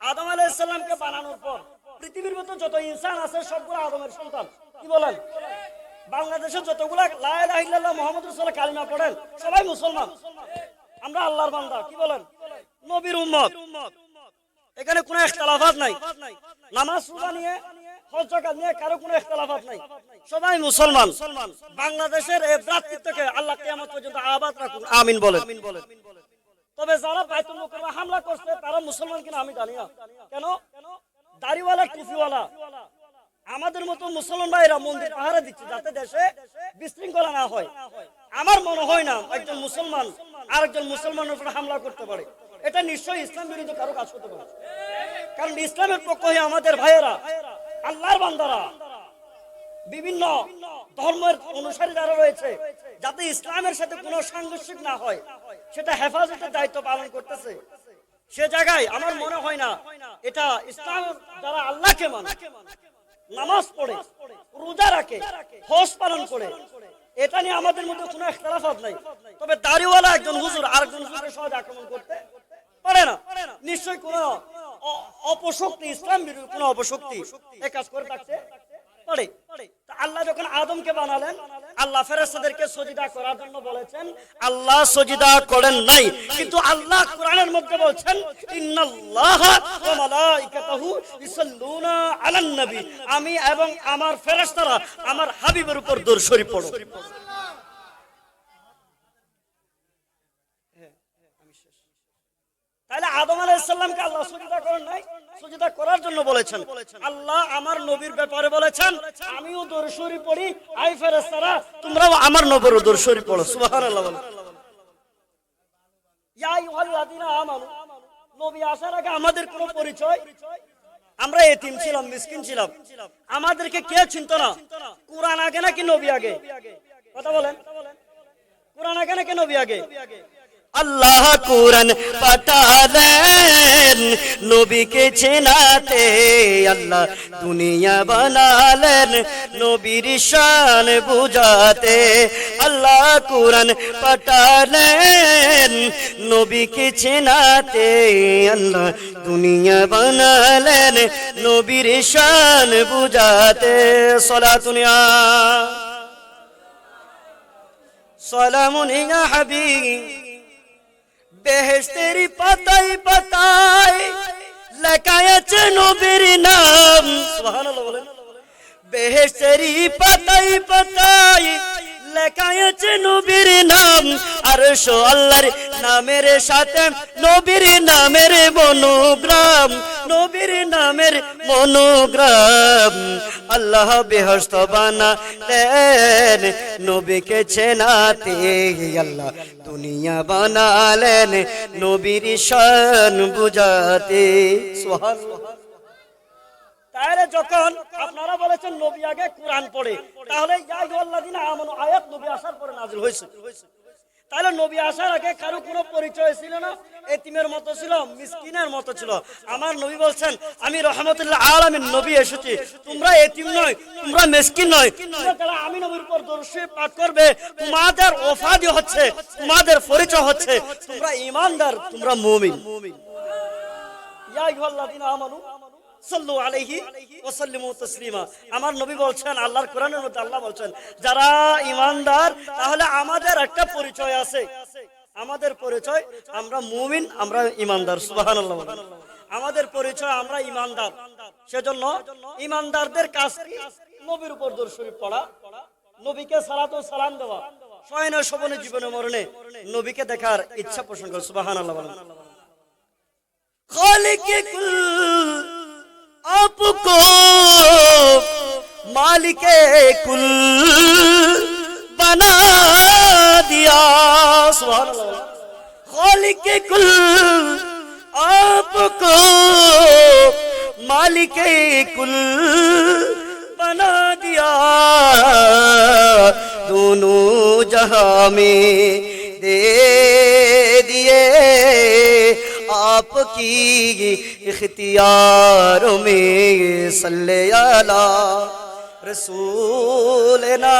আদম আলাইহিস সালামকে বানানোর পর পৃথিবীর মধ্যে যত ইনসান আছে সবগুলো আদমের সন্তান। কি বলেন? বাংলাদেশে যতগুলা লা ইলাহা ইল্লাল্লাহ মুহাম্মাদুর রাসূলুল্লাহ কালিমা পড়েন সবাই মুসলমান। আমরা আল্লাহর বান্দা। কি বলেন? নবীর উম্মত। এখানে কোনো ইখতিলাফাত নাই। নামাজ রোজা নিয়ে হজ যাকাত নিয়ে কারো কোনো ইখতিলাফাত নাই, সবাই মুসলমান। বাংলাদেশের এই ভ্রাতৃত্বকে আল্লাহ কিয়ামত পর্যন্ত আবাদ রাখুন, আমিন বলেন। তবে যারা বাইতুল মুকাররমে হামলা করছে তারা মুসলমান কিনা আমি জানি না। কেন? দাড়িওয়ালা টুপিওয়ালা আমাদের মতো মুসলমান ভাইরা মন্দির পাহারা দিচ্ছে যাতে দেশে বিশৃঙ্খলা না হয়। আমার মনে হয় না একজন মুসলমান আরেকজন মুসলমানের উপর হামলা করতে পারে। এটা নিশ্চয়ই ইসলাম বিরোধী কারো কাজ করতে পারে। কারণ ইসলামের পক্ষ হয়ে আমাদের ভাইয়েরা, আল্লাহর বান্দারা, বিভিন্ন ধর্মের অনুসারী যারা রয়েছে, যাতে ইসলামের সাথে কোনো সাংঘর্ষিক না হয় সেটা হেফাজতের দায়িত্ব পালন করতেছে। সে জায়গায় আমার মনে হয় না এটা ইসলাম যারা আল্লাহকে মানে, নামাজ পড়ে, রোজা রাখে, হজ পালন করে, এটা নিয়ে আমাদের মধ্যে কোনো ইখতিলাফাত নাই। তবে দাড়িওয়ালা একজন হুজুর আরেকজন হুজুরের সহজে আক্রমণ করতে পারে না। নিশ্চয়ই কোনো অপশক্তি, ইসলাম বিরোধী কোনো অপশক্তি এই কাজ করে থাকতে পারে। আল্লাহ যখন আদমকে বানালেন, আল্লাহ ফেরেশতাদেরকে সজিদা করার জন্য বলেছেন, আল্লাহ সজিদা করেন নাই। কিন্তু আল্লাহ কোরআনের মধ্যে বলছেন, ইন্নাল্লাহা ওয়া মালাইকাতাহু ইসাল্লুনা আলান নবী, আমি এবং আমার ফেরেশতারা আমার হাবিবের উপর দরুদ শরীফ পড়ো। তাহলে আদম আলাইহিস সালামকে আল্লাহ সুজদা করেন নাই, সুজদা করার জন্য বলেছেন। আল্লাহ আমার নবীর ব্যাপারে বলেছেন, আমিও দরুদ শরীফ পড়ি, আই ফেরেশতারা তোমরাও আমার নবীর দরুদ শরীফ পড়ো। সুবহানাল্লাহ। ইয়া আইয়ুহাল্লাযীনা আমানু, নবী আসার আগে আমাদের কোনো পরিচয়, আমরা এতিম ছিলাম, মিসকিন ছিলাম, আমাদেরকে কে চিনতো না? কুরআন আগে নাকি নবী আগে? কথা বলেন, কুরআন আগে নাকি নবী আগে? আল্লাহ কুরআন পাঠালেন নবীকে চেনাতে, আল্লাহ দুনিয়া বানালেন নবীর শান বুঝাতে। আল্লাহ কুরআন পাঠালেন নবীকে চেনাতে, আল্লাহ দুনিয়া বানালেন নবীর শান বুঝাতে। সালাতুন ইয়া সালামুন ইয়া হাবিব, বেহেশতেরি পাতায় পাতায় লেখা আছে নবীর নাম। সুবহানাল্লাহ বলেন। বেহেশতেরি পাতায় পাতায় লেখা আছে নবীর নাম, আরশ আল্লাহর নামের সাথে নবীর নামের মনোগ্রাম, নবীর নামের মনোগ্রাম। আল্লাহ বেহেশত বানালেন নবীকে চেনাতে, আল্লাহ দুনিয়া বানালেন নবীর শান বুঝাতে। সুবহানাল্লাহ। তাহলে যখন আপনারা বলেছেন নবী আগে কুরআন পড়ে, তাহলে ইয়া আইয়ুহাল্লাযীনা আমানু আয়াত নবী আসার পরে নাযিল হয়েছে। তাহলে নবী আসার আগে কারো কোনো পরিচয় ছিল না, এতিমের মতো ছিল, মিসকিনের মতো ছিল। আমার নবী বলছেন, আমি রহমতুল্লাহ আলামিন নবী এসেছি, তোমরা এতিম নয়, তোমরা মিসকিন নয়, যারা আমি নবীর উপর দরুদ শরীফ পাঠ করবে তোমাদের ওফাদি হচ্ছে, তোমাদের পরিচয় হচ্ছে তোমরা ঈমানদার, তোমরা মুমিন। ইয়া আইয়ুহাল্লাযীনা আমানু সাল্লু আলাইহি ওয়া সাল্লিমু তাসলিমা। আমার নবী বলছেন, আল্লাহর কোরআনের মধ্যে আল্লাহ বলছেন, যারা ঈমানদার, তাহলে আমাদের একটা পরিচয় আছে। আমাদের পরিচয় আমরা মুমিন, আমরা ঈমানদার। সুবহানাল্লাহ। আমাদের পরিচয় আমরা ঈমানদার। সেজন্য ঈমানদারদের কাজ কি? নবীর উপর দরুদ শরীফ পড়া, নবীকে সালাত ও সালাম দেওয়া, শয়নে শোভনে জীবনে মরণে নবীকে দেখার ইচ্ছা পোষণ করা। সুবহানাল্লাহ। খালিকে কুল आपको मालिके कुल बना दिया। सुभान अल्लाह। खालिके कुल आपको मालिके कुल बना दिया, दोनों जहां में दे दिए आपकी इख्तियारों में। सल्ले अला रसूलना